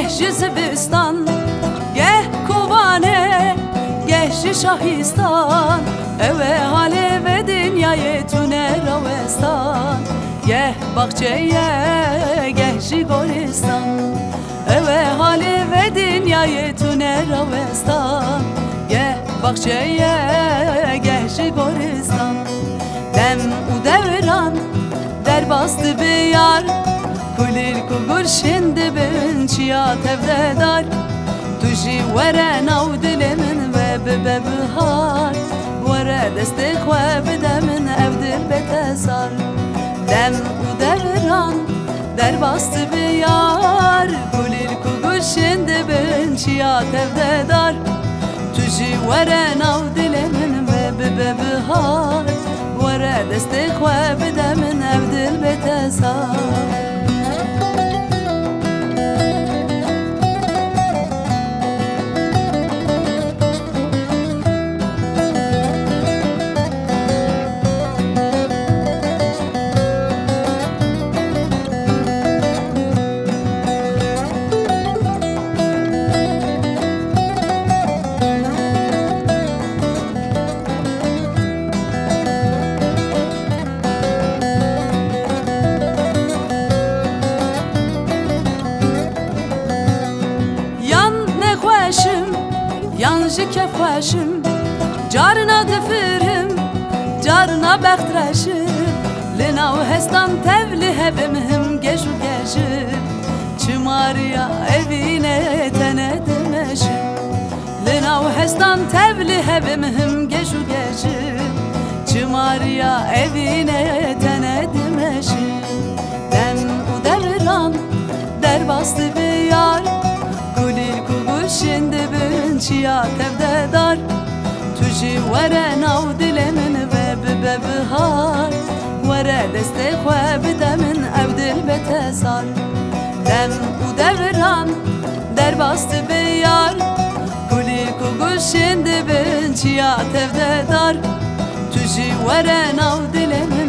geh ji zivistan, geh kovane, geh ji şahistan. Eve hale ve dünyayı tüne ravestan, geh bahçeye, geh ji goristan. Eve hale ve dünyayı tüne ravestan, geh bahçeye, geh ji goristan. Dem u devran der bastı bir yar, kulir kugur şimdi bin çiya tevde dar. Tujî were nav dilê min ve bibe bihar, were destê xwe bide min ev dil bête sar. Dem û devran derbastı bir yar, kulir kugur şimdi bin çiya tevde dar. Tujî were nav dilê min ve bibe bihar, were destê xwe bide min ev dil bête sar. Yan ji kefxweşim, carna difirim, carna bextreşim. Li nav hestan tevli hevim him geş û geşim, çimariya evîne tene dimeşim. Li nav hestan tevli hevim him geş û geşim, çimariya evîne tene dimeşim. Dem û devran derbastı bir yar, kulir kugur şimdi bin çiya tevde dar. Tujî were nav dilê min ve bibe bihar, were destê xwe bide min ev dil bête sar. Dem û devran derbastı bir yar, kulir kugur şimdi bin çiya tevde dar. Tujî were nav dilê min